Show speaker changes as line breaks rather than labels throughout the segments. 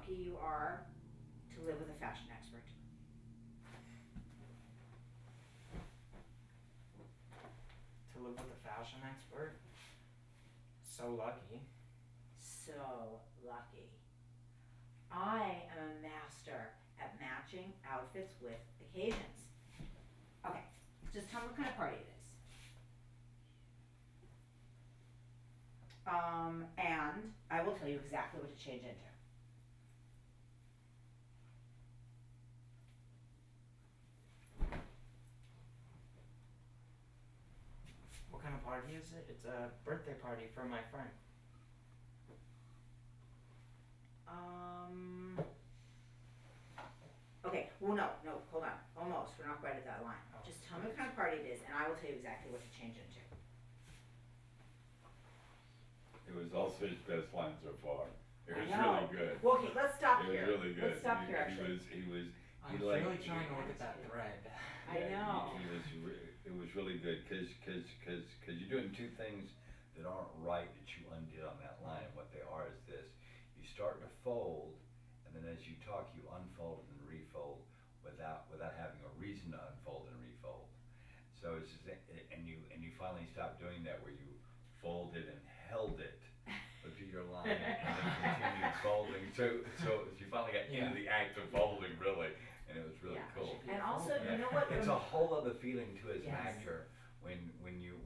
lucky you are to live with a fashion expert.
To live with a fashion expert? So lucky.
So lucky. I am a master at matching outfits with occasions. Okay, just tell me what kind of party it is. And I will tell you exactly what to change into.
What kind of party is it? It's a birthday party for my friend.
Okay, well no, hold on, almost, we're not quite at that line.
Oh,
Just tell me what kind of party it is and I will tell you exactly what to change into.
It was also his best line so far. It was
I know.
really good.
Well, okay, let's stop
It
here.
was really good.
Let's stop here actually.
I'm
liked
really trying to
it.
look at that thread.
I know.
It was really good, cause you're doing two things that aren't right that you undid on that line. What they are is this: you start to fold, and then as you talk, you unfold and refold without having a reason to unfold and refold. So it's just, and you finally stopped doing that where you folded and held it through your line and then continued folding. So you finally got into the act of folding really, and it was really
Yeah.
cool.
And also,
Yeah.
you know what?
It's a whole other feeling too as an
Yes.
actor when you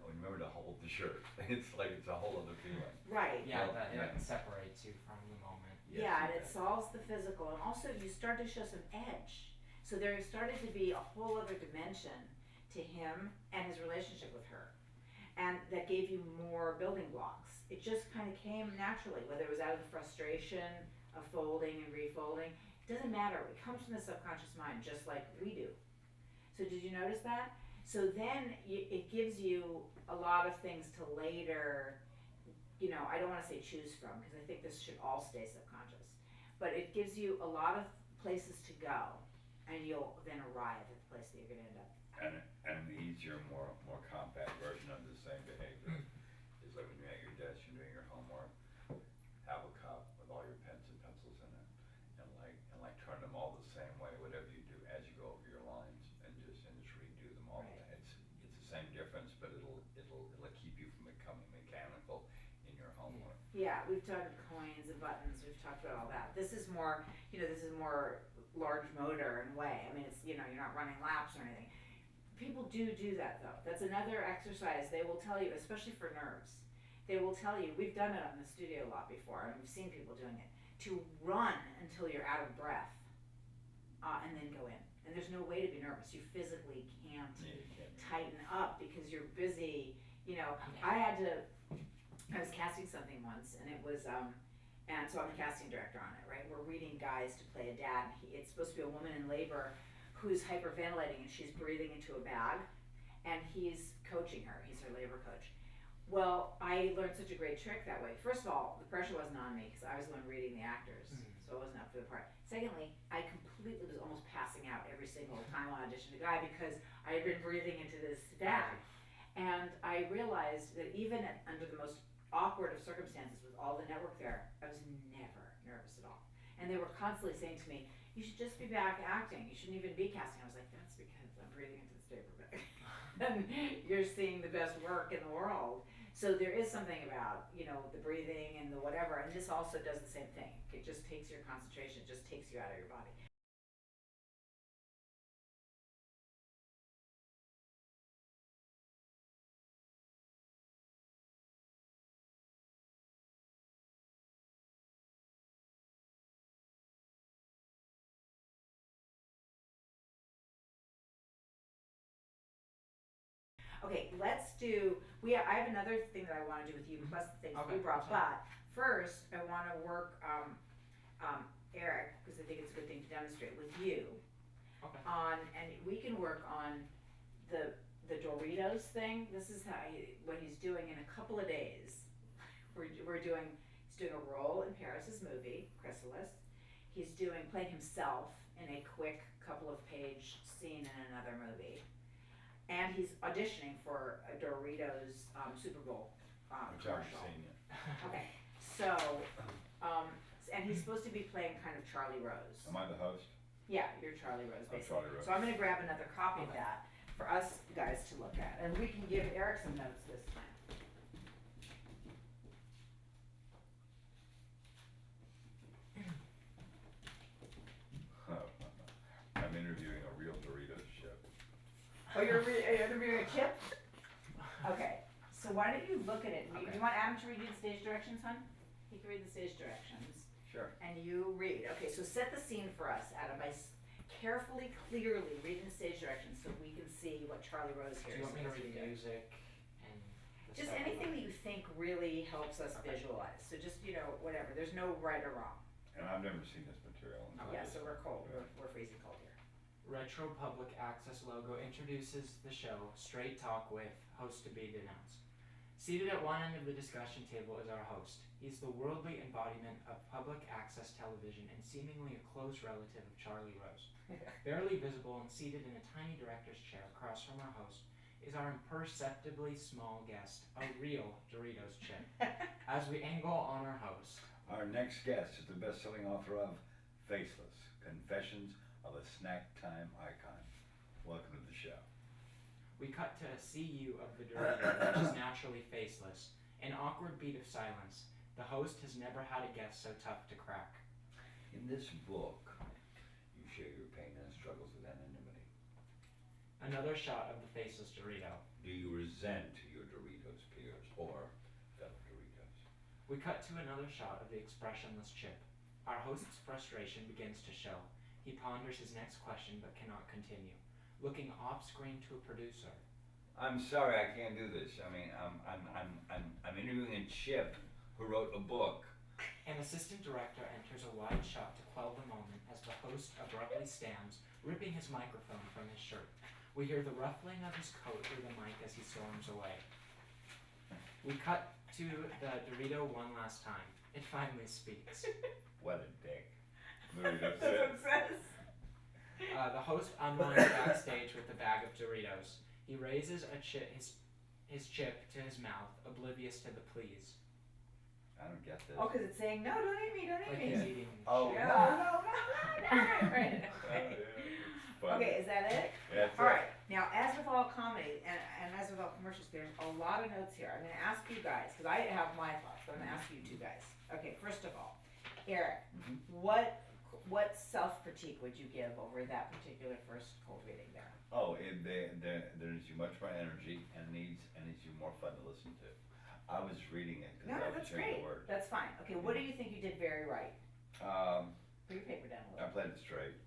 remember to hold the shirt. It's like it's a whole other feeling.
Right.
Yeah,
Well,
that
yeah.
it separates you from the moment.
Yes,
Yeah, and
you
it
bet.
solves the physical, and also you start to show some edge. So there started to be a whole other dimension to him and his relationship with her, and that gave you more building blocks. It just kind of came naturally, whether it was out of the frustration of folding and refolding. It doesn't matter. It comes from the subconscious mind, just like we do. So did you notice that? So then it gives you a lot of things to later, I don't want to say choose from, because I think this should all stay subconscious, but it gives you a lot of places to go, and you'll then arrive at the place that you're going to end up.
And an easier, more compact version of the same behavior is like when you're at your desk, you're doing your homework, have a cup with all your pens and pencils in it, and turn them all the same way, whatever you do as you go over your lines, and just redo them all.
Right.
It's the same difference, but it'll keep you from becoming mechanical in your homework.
Yeah, we've talked coins and buttons. We've talked about all that. This is more, large motor in a way. I mean, it's, you're not running laps or anything. People do that though. That's another exercise they will tell you, especially for nerves. They will tell you, we've done it in the studio a lot before, and we've seen people doing it, to run until you're out of breath, and then go in. And there's no way to be nervous. You physically can't
Yeah, you can't.
tighten up because you're busy. I was casting something once, and it was, and so I'm the casting director on it, right? We're reading guys to play a dad. It's supposed to be a woman in labor who's hyperventilating, and she's breathing into a bag, and he's coaching her. He's her labor coach. Well, I learned such a great trick that way. First of all, the pressure wasn't on me because I was the one reading the actors, so I wasn't up for the part. Secondly, I completely was almost passing out every single time I auditioned a guy because I had been breathing into this bag. And I realized that even under the most awkward of circumstances with all the network there, I was never nervous at all. And they were constantly saying to me, you should just be back acting. You shouldn't even be casting. I was like, that's because I'm breathing into this paper bag. And you're seeing the best work in the world. So there is something about, the breathing and the whatever. And this also does the same thing. It just takes your concentration. It just takes you out of your body. Okay, I have another thing that I want to do with you, plus the things
Okay,
we brought,
sure.
but first I want to work, Eric, because I think it's a good thing to demonstrate with you,
Okay.
and we can work on the Doritos thing. This is what he's doing in a couple of days. He's doing a role in Paris's movie, Chrysalis. He's playing himself in a quick couple of page scene in another movie. And he's auditioning for a Doritos Super Bowl
Which I've
commercial.
seen it.
Okay, so and he's supposed to be playing kind of Charlie Rose.
Am I the host?
Yeah, you're Charlie Rose,
I'm
basically.
Charlie Rose.
So I'm gonna grab another copy of that for us guys to look at, and we can give Eric some notes this time.
I'm interviewing a real Doritos chef.
Oh, you're interviewing a chip? Okay, so why don't you look at it? Do
Okay.
you want Adam to read you the stage directions, hon? He can read the stage directions.
Sure.
And you read. Okay, so set the scene for us, Adam, by carefully, clearly reading the stage directions so we can see what Charlie Rose
Do
hears.
you want me to
as we
read
do.
music and the
Just
stuff
anything
about-
that you think really helps us
Okay.
visualize. So just, whatever. There's no right or wrong.
And I've never seen this material. until
Yeah,
this.
so we're cold. We're freezing cold here.
Retro Public Access logo introduces the show Straight Talk with host to be denounced. Seated at one end of the discussion table is our host. He's the worldly embodiment of public access television and seemingly a close relative of Charlie Rose. Barely visible and seated in a tiny director's chair across from our host is our imperceptibly small guest, a real Doritos chip. As we angle on our host,
Our next guest is the best-selling author of Faceless, Confessions of a Snack Time Icon. Welcome to the show.
we cut to a CU of the Dorito, which is naturally faceless. An awkward beat of silence. The host has never had a guest so tough to crack.
In this book, you share your pain and struggles with anonymity.
Another shot of the faceless Dorito.
Do you resent your Doritos peers or fellow Doritos?
We cut to another shot of the expressionless chip. Our host's frustration begins to show. He ponders his next question but cannot continue. Looking off screen to a producer.
I'm sorry, I can't do this. I mean, I'm interviewing a chip who wrote a book.
An assistant director enters a wide shot to quell the moment as the host abruptly stands, ripping his microphone from his shirt. We hear the ruffling of his coat through the mic as he storms away. We cut to the Dorito one last time. It finally speaks.
What a dick. Literally, that's
That's
it.
what it says.
The host unwinds backstage with a bag of Doritos. He raises his chip to his mouth, oblivious to the please.
I don't get this.
Oh, because it's saying, no, don't eat me, don't
Like
eat
he's
me.
eating
Oh,
chip.
No, no, no. Right.
Oh, yeah, it's funny.
Okay, is that it?
Yeah, that's
All
it.
right. Now, as with all comedy and as with all commercials, there's a lot of notes here. I'm going to ask you guys because I have my thoughts, but I'm going to ask you two guys. Okay, first of all, Eric,
Mhm.
what self-critique would you give over that particular first cold reading there?
Oh, there needs you much more energy and needs you more fun to listen to. I was reading it
No,
because I was
that's
hearing
great.
the word.
That's fine. Okay, what do you think you did very right? Put your paper down a
I
little.
played it straight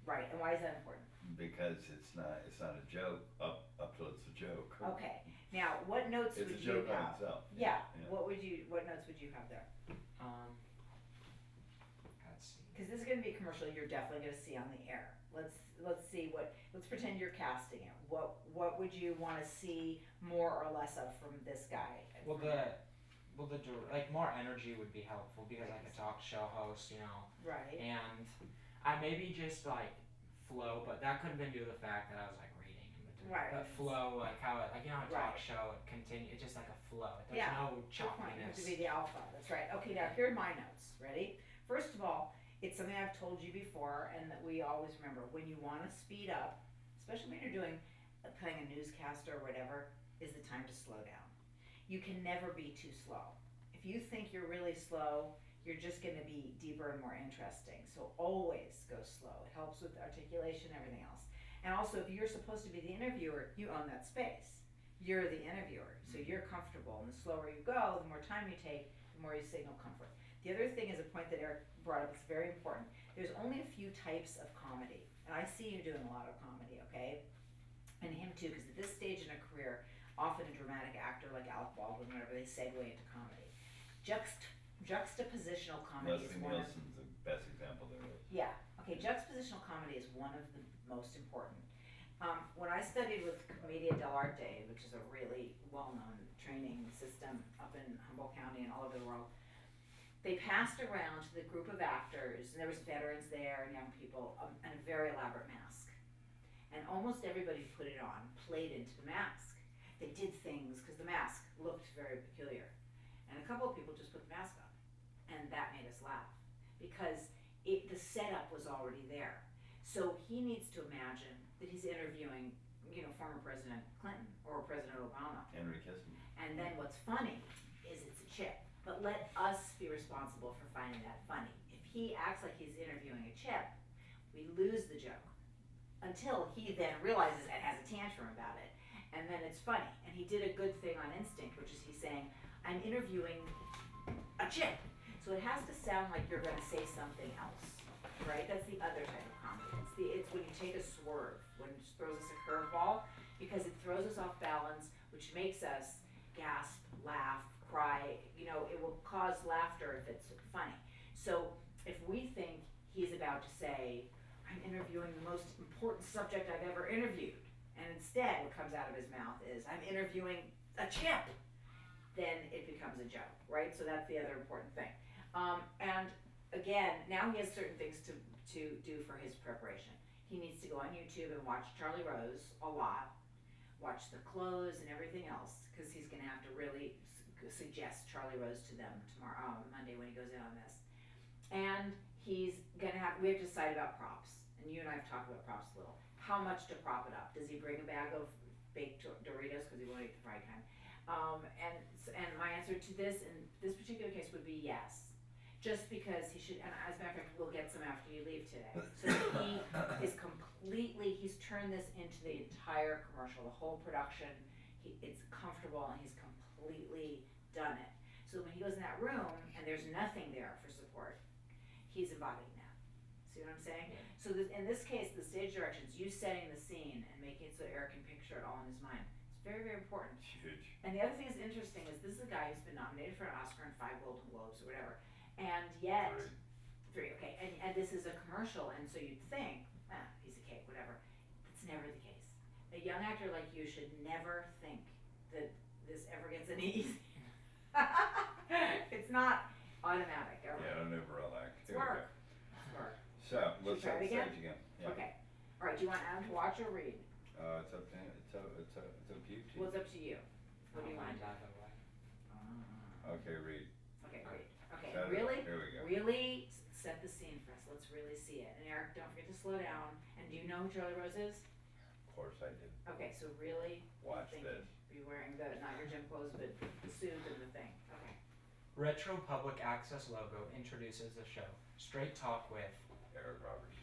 Right, and why is that important?
because it's not a joke up till it's a joke.
Okay. Now, what notes
It's a
would you
joke on
have?
itself.
Yeah.
Yeah.
What notes would you have there?
Let's see.
Because this is going to be a commercial you're definitely going to see on the air. Let's see let's pretend you're casting it. What would you want to see more or less of from this guy?
Well, like more energy would be helpful because like a talk show host,
Right.
and I maybe just like flow, but that could have been due to the fact that I was like reading in between.
Right.
But flow, like how it, like a talk
Right.
show, it continue. It's just like a flow. There's
Yeah.
no
Good point. You have to
choppiness.
be the alpha. That's right. Okay, now here are my notes. Ready? First of all, it's something I've told you before and that we always remember. When you want to speed up, especially when you're playing a newscaster or whatever, is the time to slow down. You can never be too slow. If you think you're really slow, you're just going to be deeper and more interesting. So always go slow. It helps with articulation and everything else. And also, if you're supposed to be the interviewer, you own that space. You're the interviewer, so you're comfortable. And the slower you go, the more time you take, the more you signal comfort. The other thing is a point that Eric brought up. It's very important. There's only a few types of comedy, and I see you doing a lot of comedy, okay? And him too, because at this stage in a career, often a dramatic actor like Alec Baldwin, whatever, they segue into comedy. Juxtapositional comedy is
Leslie
one of
Nielsen's the best example there is.
yeah. Okay, juxtapositional comedy is one of the most important. When I studied with Commedia dell'arte, which is a really well-known training system up in Humboldt County and all over the world, they passed around to the group of actors, and there was veterans there and young people, and a very elaborate mask. And almost everybody who put it on played into the mask. They did things because the mask looked very peculiar. And a couple of people just put the mask on, and that made us laugh. because the setup was already there. So he needs to imagine that he's interviewing, former President Clinton or President Obama.
Henry Kissinger.
And then what's funny is it's a chip. But let us be responsible for finding that funny. If he acts like he's interviewing a chip, we lose the joke until he then realizes and has a tantrum about it. And then it's funny. And he did a good thing on instinct, which is he's saying, I'm interviewing a chip. So it has to sound like you're going to say something else, right? That's the other type of comedy. It's when you take a swerve, when it throws us a curveball, because it throws us off balance, which makes us gasp, laugh, cry. It will cause laughter if it's funny. So if we think he's about to say, I'm interviewing the most important subject I've ever interviewed, and instead what comes out of his mouth is, I'm interviewing a chip, then it becomes a joke, right? So that's the other important thing. And again, now he has certain things to do for his preparation. He needs to go on YouTube and watch Charlie Rose a lot, watch the clothes and everything else, because he's going to have to really suggest Charlie Rose to them tomorrow, Monday, when he goes in on this. And we have to decide about props. And you and I have talked about props a little. How much to prop it up? Does he bring a bag of baked Doritos because he won't eat the fried kind? And my answer to this in this particular case would be yes. Just because he should, and as a matter of fact, we'll get some after you leave today. So he is he's turned this into the entire commercial, the whole production. It's comfortable and he's completely done it. So when he goes in that room and there's nothing there for support, he's embodying that. See what I'm saying?
Yeah.
So in this case, the stage directions, you setting the scene and making it so Eric can picture it all in his mind. It's very, very important.
It's huge.
And the other thing that's interesting is this is a guy who's been nominated for an Oscar and 5 Golden Globes or whatever. And yet, three, okay, and this is a commercial, and so you'd think, piece of cake, whatever. That's never the case. A young actor like you should never think that this ever gets any easy. It's not automatic ever.
Yeah, don't ever relax.
It's work. It's work.
So, let's
try
set the
it again?
stage again. Yeah.
Okay. All right. Do you want Adam to watch or read?
It's up to you two.
Well, it's up to you. What do you want?
Either way.
Okay, read.
Okay, read. Okay.
Set it up.
Really,
Here we go.
really set the scene for us. Let's really see it. And Eric, don't forget to slow down. And do you know who Charlie Rose is?
Of course I do.
Okay, so really
Watch
think
this.
be wearing not your gym clothes, but the suit and the thing. Okay.
Retro Public Access logo introduces the show. Straight Talk with
Eric Roberts.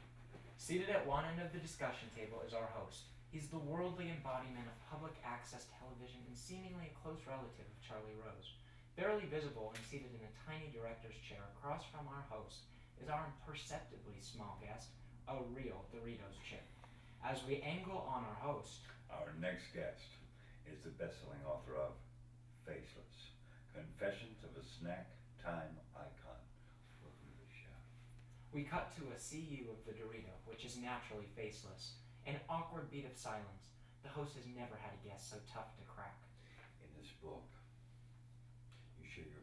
Seated at one end of the discussion table is our host. He's the worldly embodiment of public access television and seemingly a close relative of Charlie Rose. Barely visible and seated in a tiny director's chair across from our host is our imperceptibly small guest, a real Doritos chip. As we angle on our host,
Our next guest is the best-selling author of Faceless, Confessions of a Snack Time Icon. Welcome to the show.
we cut to a CU of the Dorito, which is naturally faceless. An awkward beat of silence. The host has never had a guest so tough to crack.
In this book, you share your